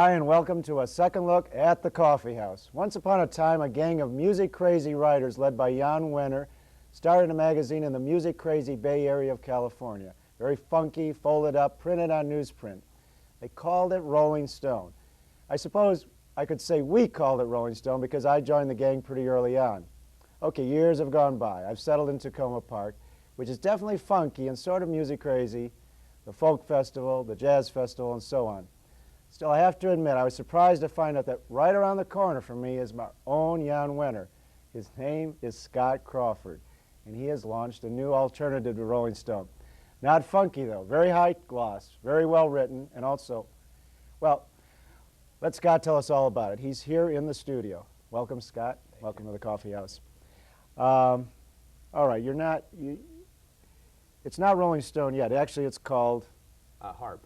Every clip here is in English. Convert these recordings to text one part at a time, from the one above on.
Hi, and welcome to a second look at the Coffee House. Once upon a time, a gang of music-crazy writers led by Jan Wenner started a magazine in the music-crazy Bay Area of California. Very funky, folded up, printed on newsprint. They called it Rolling Stone. I suppose I could say we called it Rolling Stone because I joined the gang pretty early on. Okay, years have gone by. I've settled in Tacoma Park, which is definitely funky and sort of music-crazy, the folk festival, the jazz festival, and so on. Still, I have to admit, I was surprised to find out that right around the corner from me is my own Jan Wenner. His name is Scott Crawford, and he has launched a new alternative to Rolling Stone. Not funky, though. Very high gloss, very well written, and also, well, let Scott tell us all about it. He's here in the studio. Welcome, Scott. Welcome to the Coffee House. All right, it's not Rolling Stone yet. Actually, it's called Harp.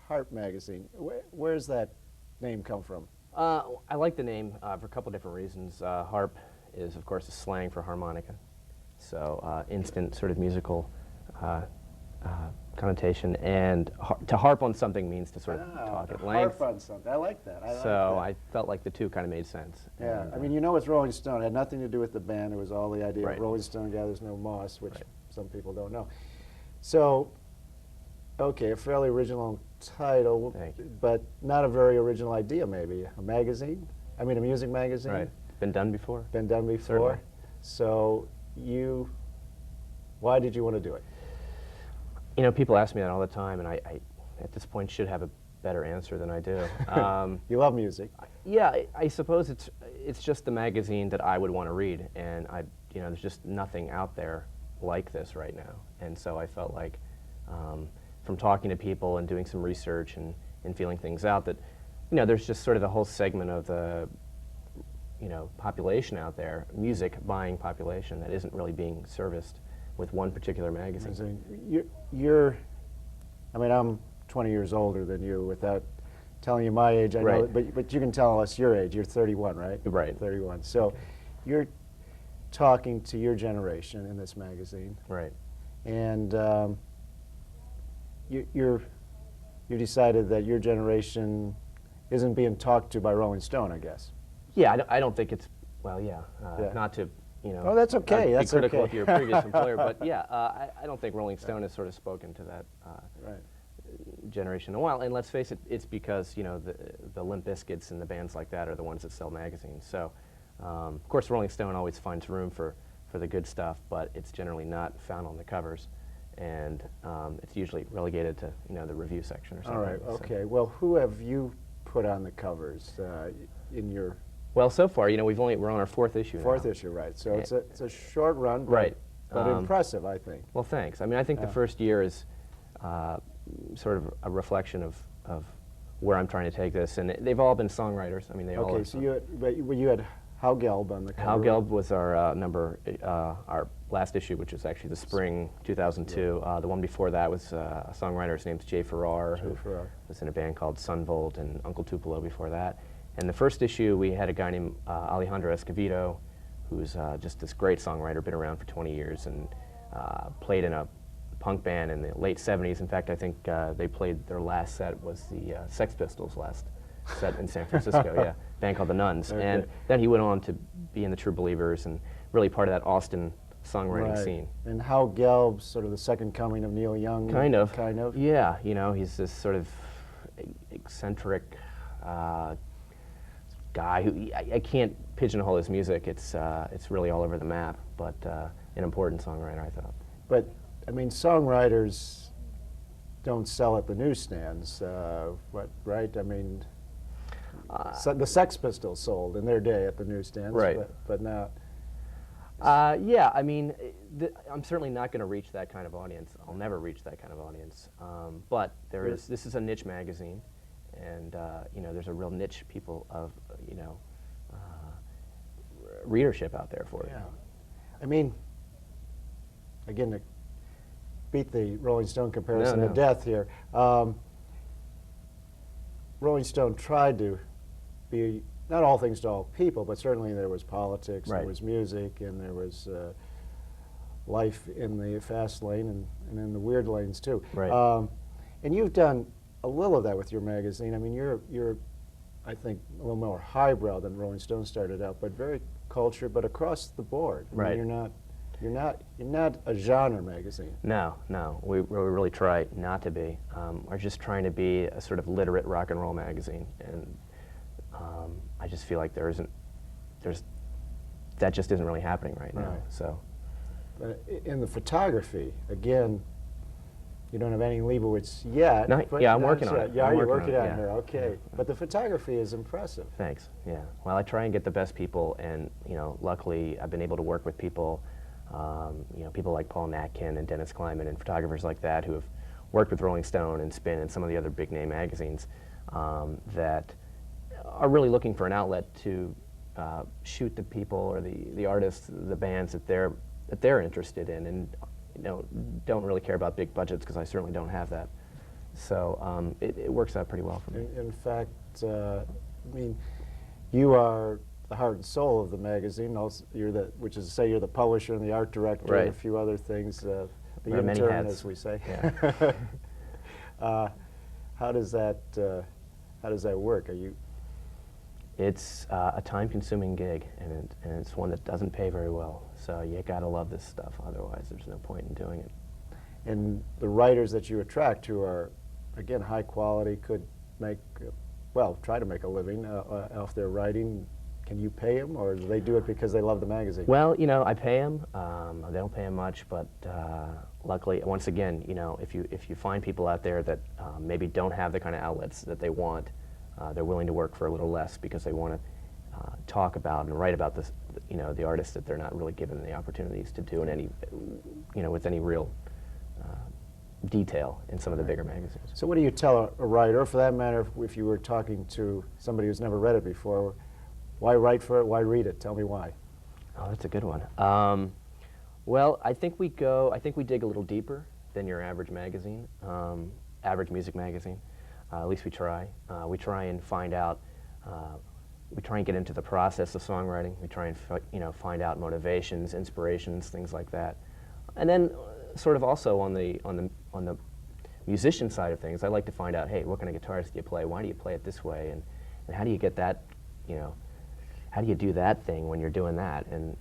Harp magazine. Where's that name come from? I like the name for a couple different reasons. Harp is, of course, a slang for harmonica, so instant sort of musical connotation, and to harp on something means to sort of talk at length. Harp on something. I like that. I felt like the two kind of made sense. Yeah, and, I mean, you know, it's Rolling Stone. It had nothing to do with the band. It was all the idea right. of Rolling Stone gathers no moss, which Right. some people don't know. So, okay, a fairly original title, Thank you. but not a very original idea, maybe. A magazine? I mean, a music magazine? Right. Been done before? Been done before? Certainly. So, why did you want to do it? You know, people ask me that all the time, and I at this point, should have a better answer than I do. You love music. Yeah, I suppose it's just the magazine that I would want to read, and there's just nothing out there like this right now, and so I felt like, from talking to people and doing some research and feeling things out, that there's just sort of the whole segment of the population out there, music buying population, that isn't really being serviced with one particular magazine. I mean, I'm 20 years older than you, without telling you my age. I know, Right. but you can tell us your age. You're 31, right? Right. 31. So, you're talking to your generation in this magazine, Right. and you decided that your generation isn't being talked to by Rolling Stone, I guess. Yeah, I don't think it's, yeah. Not to, Oh, that's okay. Be That's critical okay. of your previous employer, but yeah, I don't think Rolling Stone has sort of spoken to that Right. generation in a while. And let's face it, it's because the Limp Bizkits and the bands like that are the ones that sell magazines. So, of course, Rolling Stone always finds room for the good stuff, but it's generally not found on the covers, and it's usually relegated to the review section or something. All right. So. Okay. Well, who have you put on the covers in your? Well, so far, we're on our fourth issue. Fourth now. issue, right? So it's a short run, Right. But impressive, I think. Well, thanks. I mean, I think the first year is sort of a reflection of where I'm trying to take this, and they've all been songwriters. I mean, they all. Okay, so you had Hal Gelb on the cover. Hal Gelb was our our last issue, which was actually the spring 2002. The one before that was a songwriter. His name's Jay Farrar, who was in a band called Sunvolt, and Uncle Tupelo before that. And the first issue, we had a guy named Alejandro Escovedo, who's just this great songwriter, been around for 20 years, and played in a punk band in the late 70s. In fact, I think they played, their last set was the Sex Pistols' last set in San Francisco, yeah, band called the Nuns. Okay. And then he went on to be in the True Believers and really part of that Austin songwriting scene. And Hal Gelb, sort of the second coming of Neil Young. Kind of. Kind of. Yeah, he's this sort of eccentric guy who I can't pigeonhole his music. It's really all over the map, but an important songwriter, I thought. But I mean, songwriters don't sell at the newsstands, right? I mean, the Sex Pistols sold in their day at the newsstands, right? But now. Yeah, I mean, I'm certainly not going to reach that kind of audience. I'll never reach that kind of audience. But this is a niche magazine, and there's a real niche people of readership out there for it. Yeah, I mean, again, to beat the Rolling Stone comparison to death here, Rolling Stone tried to be not all things to all people, but certainly there was politics, right. There was music, and there was life in the fast lane and in the weird lanes too. Right. And you've done a little of that with your magazine. I mean, you're I think, a little more highbrow than Rolling Stone started out, but very cultured, but across the board. I mean, Right. you're not a genre magazine. No, no, we really try not to be. We're just trying to be a sort of literate rock and roll magazine, and I just feel like that just isn't really happening right now. Right. So, But in the photography, again, you don't have any Leibowitz yet. No, but yeah, I'm not working on yet. it. Yeah, I'm you're working working on it, on yeah. it. Okay, Yeah. but the photography is impressive. thanks. Yeah. Well, I try and get the best people, and luckily I've been able to work with people, people like Paul Natkin and Dennis Kleiman and photographers like that who have worked with Rolling Stone and Spin and some of the other big name magazines that are really looking for an outlet to shoot the people or the artists, the bands that they're interested in, and don't really care about big budgets, because I certainly don't have that. So it works out pretty well for me. In fact, I mean, you are the heart and soul of the magazine. Also, which is to say, you're the publisher and the art director and a Right. few other things. The Wear many intern, hats. as we say. Yeah. How does that work? Are you? It's a time-consuming gig, and it's one that doesn't pay very well. So you gotta love this stuff. Otherwise, there's no point in doing it. And the writers that you attract, who are, again, high quality, could make, try to make a living off their writing. Can you pay them, or do they do it because they love the magazine? Well, I pay them. They don't pay them much, but luckily, once again, if you find people out there that maybe don't have the kind of outlets that they want, they're willing to work for a little less because they want to talk about and write about this, the artists that they're not really given the opportunities to do in any, with any real detail in some of the bigger magazines. So what do you tell a writer, or for that matter, if you were talking to somebody who's never read it before, why write for it, why read it? Tell me why. Oh, that's a good one. Well, I think we dig a little deeper than your average magazine, average music magazine. At least we try. We try and find out, we try and get into the process of songwriting. We try and find out motivations, inspirations, things like that. And then sort of also on the musician side of things, I like to find out, hey, what kind of guitars do you play? Why do you play it this way? And how do you get that, how do you do that thing when you're doing that? And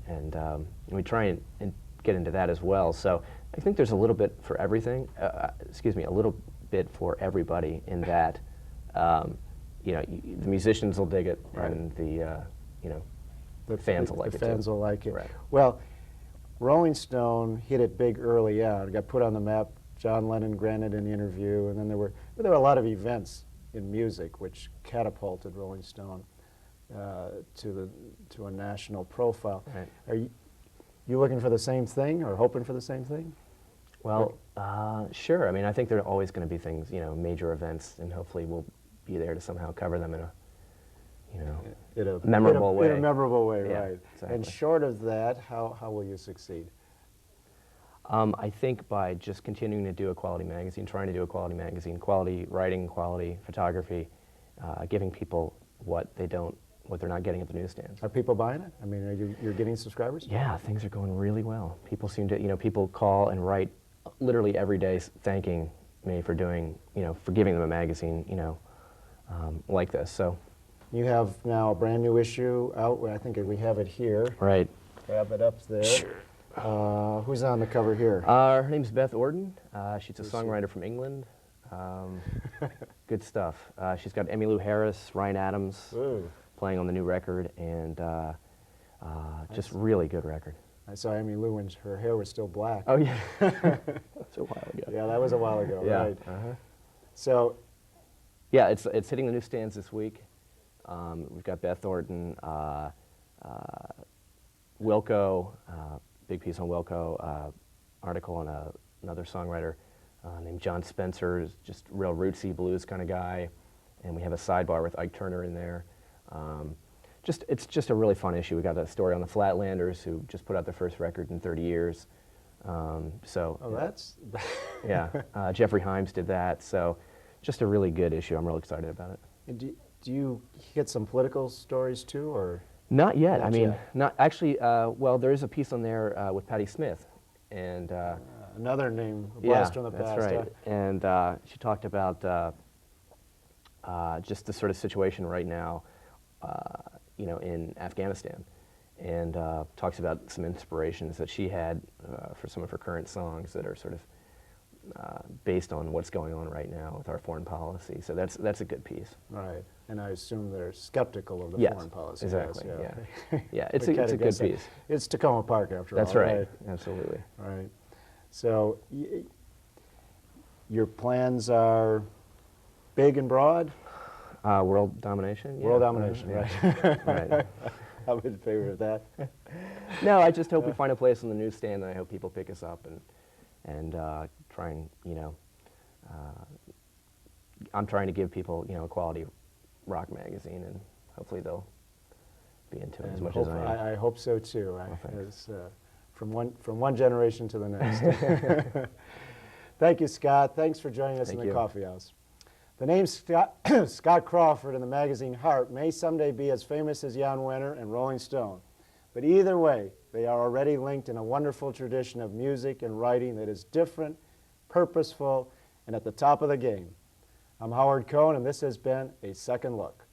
we try and get into that as well. So I think there's a little bit for everything, a little bit for everybody in that, the musicians will dig it, Right. and the fans will like it too. The fans will like it. Right. Well, Rolling Stone hit it big early on. It got put on the map. John Lennon granted an interview, and then there were a lot of events in music which catapulted Rolling Stone to a national profile. Right. Are you looking for the same thing, or hoping for the same thing? Well, sure. I mean, I think there are always going to be things, major events, and hopefully we'll be there to somehow cover them in a, memorable way. In a memorable way, Yeah, right. exactly. And short of that, how will you succeed? I think by just continuing to do a quality magazine, trying to do a quality magazine, quality writing, quality photography, giving people what they're not getting at the newsstands. Are people buying it? I mean, you're getting subscribers? Yeah, things are going really well. People seem to, people call and write literally every day thanking me for doing, for giving them a magazine, like this. So. You have now a brand new issue out. I think we have it here. Right. Grab it up there. Sure. Who's on the cover here? Her name's Beth Orden. She's a songwriter from England. Good stuff. She's got Emmylou Harris, Ryan Adams Ooh. playing on the new record, and just really good record. I saw Emmylou when her hair was still black. Oh yeah, that's a while ago. Yeah, that was a while ago, Yeah. right? So, Yeah, it's hitting the newsstands this week. We've got Beth Orden, Wilco, big piece on Wilco, article on another songwriter named John Spencer, who's just real rootsy blues kind of guy, and we have a sidebar with Ike Turner in there. It's just a really fun issue. We got a story on the Flatlanders, who just put out their first record in 30 years. that's... Yeah, Jeffrey Himes did that. So just a really good issue. I'm really excited about it. And do you get some political stories too, or? Not yet. Not I mean, yet. not actually. Well, there is a piece on there with Patti Smith, and Another name, a yeah, blast from the that's past. right. And she talked about just the sort of situation right now, you know, in Afghanistan, and talks about some inspirations that she had for some of her current songs that are sort of based on what's going on right now with our foreign policy. So that's a good piece. Right. And I assume they're skeptical of the Yes, foreign policy. exactly. Yes, Yeah, yeah. It's We a kinda good guess that. piece. It's Tacoma Park, after That's all. right. Absolutely. Right. So your plans are big and broad? World domination. Yeah. World domination, yeah. right. Right. I'm in favor of that. No, I just hope we find a place on the newsstand, and I hope people pick us up and try and, you know, I'm trying to give people, you know, a quality rock magazine, and hopefully they'll be into it as much as I am. I hope so too. Well, thanks. From one generation to the next. Thank you, Scott. Thanks for joining us Thank in the you. Coffee House. The name Scott Crawford in the magazine Heart may someday be as famous as Jan Wenner and Rolling Stone. But either way, they are already linked in a wonderful tradition of music and writing that is different, purposeful, and at the top of the game. I'm Howard Cohn, and this has been A Second Look.